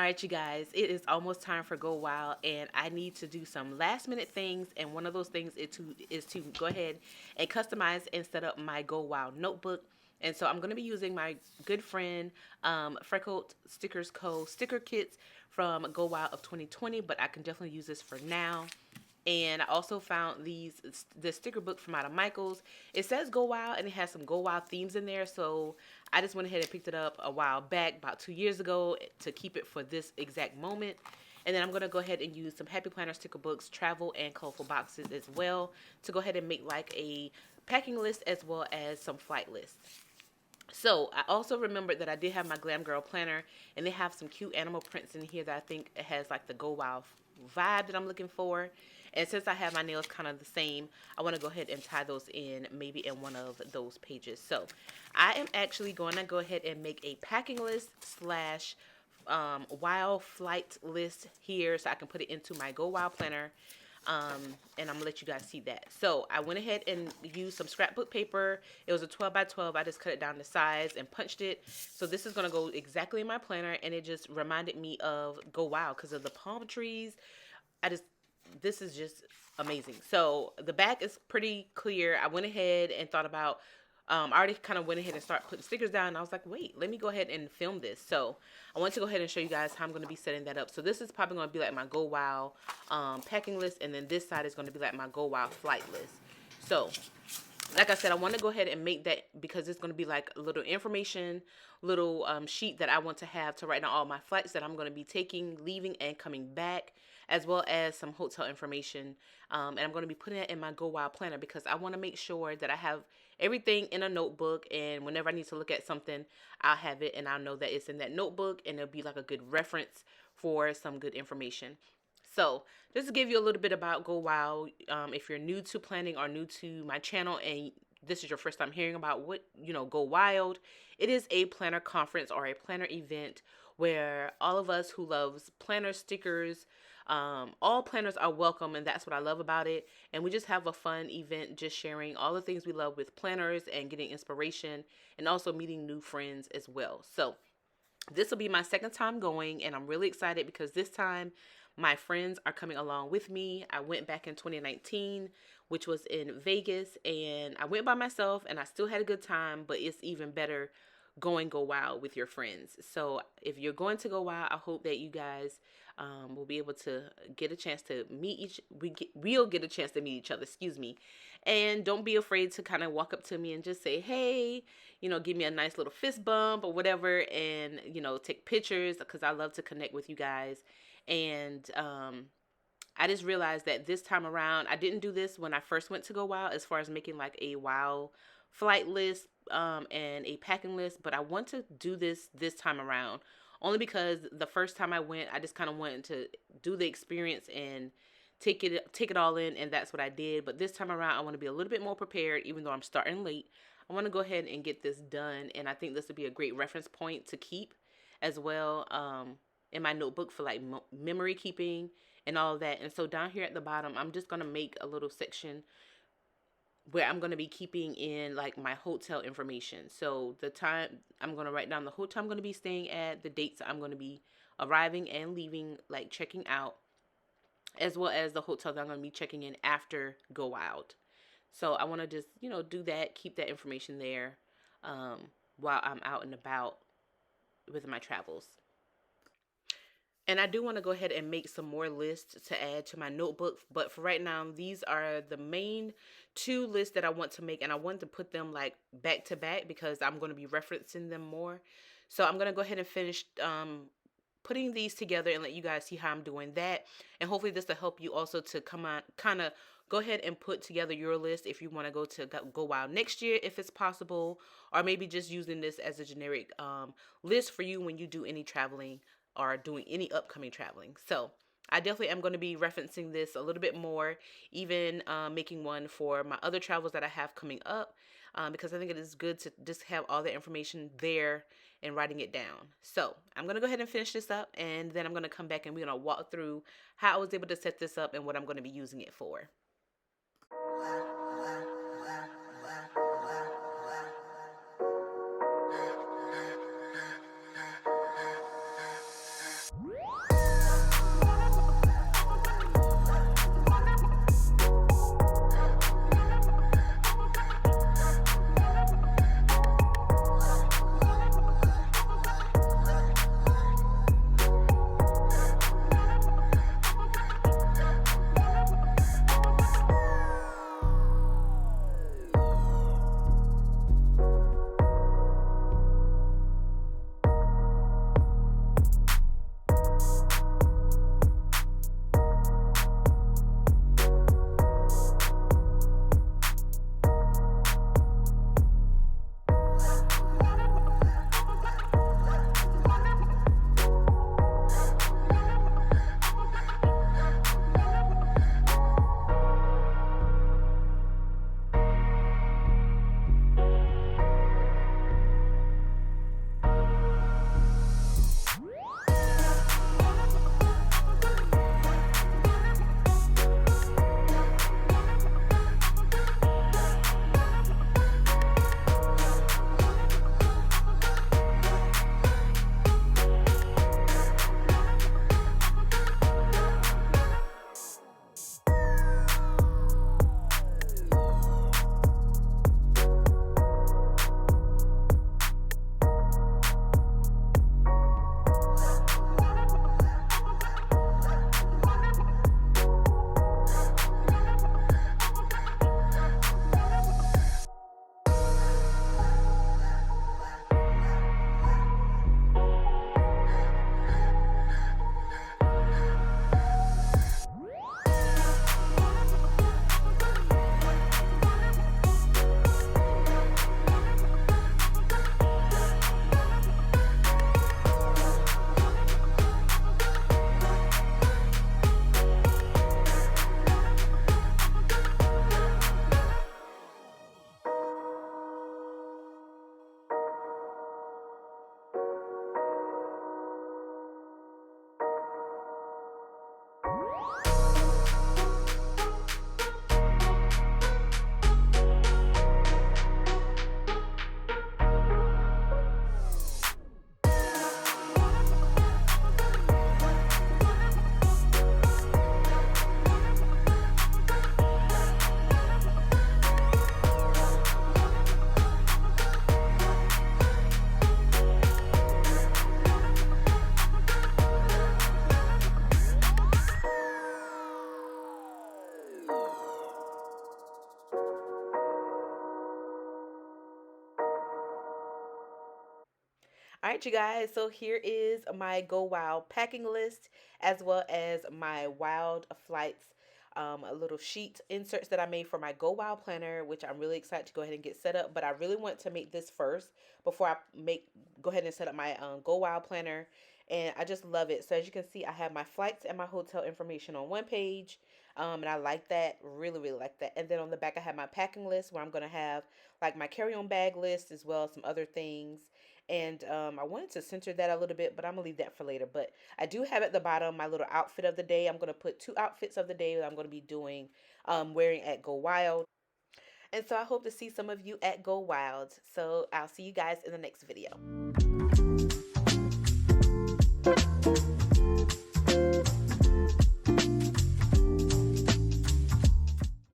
right, you guys, it is almost time for Go Wild, and I need to do some last minute things. And one of those things is to go ahead and customize and set up my Go Wild notebook. And so I'm going to be using my good friend Freckled Stickers Co. sticker kits from Go Wild of 2020, but I can definitely use this for now. And I also found the sticker book from out of Michael's. It says Go Wild and it has some Go Wild themes in there. So I just went ahead and picked it up a while back, about 2 years ago, to keep it for this exact moment. And then I'm going to go ahead and use some Happy Planner sticker books, travel, and colorful boxes as well to go ahead and make like a packing list as well as some flight lists. So I also remembered that I did have my Glam Girl planner, and they have some cute animal prints in here that I think it has like the Go Wild vibe that I'm looking for. And since I have my nails kind of the same, I want to go ahead and tie those in maybe in one of those pages. So I am actually going to go ahead and make a packing list slash wild flight list here so I can put it into my Go Wild planner. And I'm gonna let you guys see that. So I went ahead and used some scrapbook paper. It was a 12 by 12. I just cut it down to size and punched it. So this is gonna go exactly in my planner, and it just reminded me of Go Wild because of the palm trees. This is just amazing. So the back is pretty clear. I went ahead and thought about, I already kind of went ahead and started putting stickers down. And I was like, wait, let me go ahead and film this. So I want to go ahead and show you guys how I'm going to be setting that up. So this is probably going to be like my Go Wild packing list. And then this side is going to be like my Go Wild flight list. So like I said, I want to go ahead and make that because it's going to be like a little information, little sheet that I want to have to write down all my flights that I'm going to be taking, leaving, and coming back, as well as some hotel information. And I'm going to be putting it in my Go Wild planner because I want to make sure that I have everything in a notebook, and whenever I need to look at something, I'll have it and I'll know that it's in that notebook, and it'll be like a good reference for some good information. So just to give you a little bit about Go Wild, if you're new to planning or new to my channel and this is your first time hearing about what, Go Wild, it is a planner conference or a planner event where all of us who loves planner stickers, all planners are welcome, and that's what I love about it. And we just have a fun event, just sharing all the things we love with planners and getting inspiration and also meeting new friends as well. So this will be my second time going, and I'm really excited because this time my friends are coming along with me. I went back in 2019, which was in Vegas, and I went by myself and I still had a good time, but it's even better going Go Wild with your friends. So if you're going to Go Wild, I hope that you guys will be able to get a chance to we'll get a chance to meet each other, excuse me. And don't be afraid to kind of walk up to me and just say, hey, give me a nice little fist bump or whatever, and, take pictures because I love to connect with you guys. And I just realized that this time around, I didn't do this when I first went to Go Wild as far as making like a wild flight list and a packing list, but I want to do this time around only because the first time I went, I just kind of wanted to do the experience and take it all in, and that's what I did. But this time around, I want to be a little bit more prepared, even though I'm starting late. I want to go ahead and get this done, and I think this would be a great reference point to keep as well in my notebook for like memory keeping and all of that. And so down here at the bottom, I'm just going to make a little section where I'm going to be keeping in like my hotel information. So the time, I'm going to write down the hotel I'm going to be staying at, the dates I'm going to be arriving and leaving, like checking out, as well as the hotel that I'm going to be checking in after Go Wild. So I want to just, do that, keep that information there while I'm out and about with my travels. And I do want to go ahead and make some more lists to add to my notebook. But for right now, these are the main two lists that I want to make. And I want to put them like back to back because I'm going to be referencing them more. So I'm going to go ahead and finish putting these together and let you guys see how I'm doing that. And hopefully this will help you also to come on, kind of go ahead and put together your list if you want to go Wild next year, if it's possible, or maybe just using this as a generic list for you when you do any traveling or doing any upcoming traveling. So I definitely am going to be referencing this a little bit more, even making one for my other travels that I have coming up, because I think it is good to just have all the information there and writing it down. So I'm going to go ahead and finish this up, and then I'm going to come back and we're going to walk through how I was able to set this up and what I'm going to be using it for. All right, you guys. So here is my Go Wild packing list, as well as my Wild Flights a little sheet inserts that I made for my Go Wild planner, which I'm really excited to go ahead and get set up. But I really want to make this first before I go ahead and set up my Go Wild planner. And I just love it. So as you can see, I have my flights and my hotel information on one page. And I like that, really, really like that. And then on the back, I have my packing list where I'm going to have like my carry-on bag list as well as some other things. And I wanted to center that a little bit, but I'm gonna leave that for later. But I do have at the bottom my little outfit of the day. I'm gonna put two outfits of the day that I'm gonna be doing, wearing at Go Wild. And so I hope to see some of you at Go Wild. So I'll see you guys in the next video.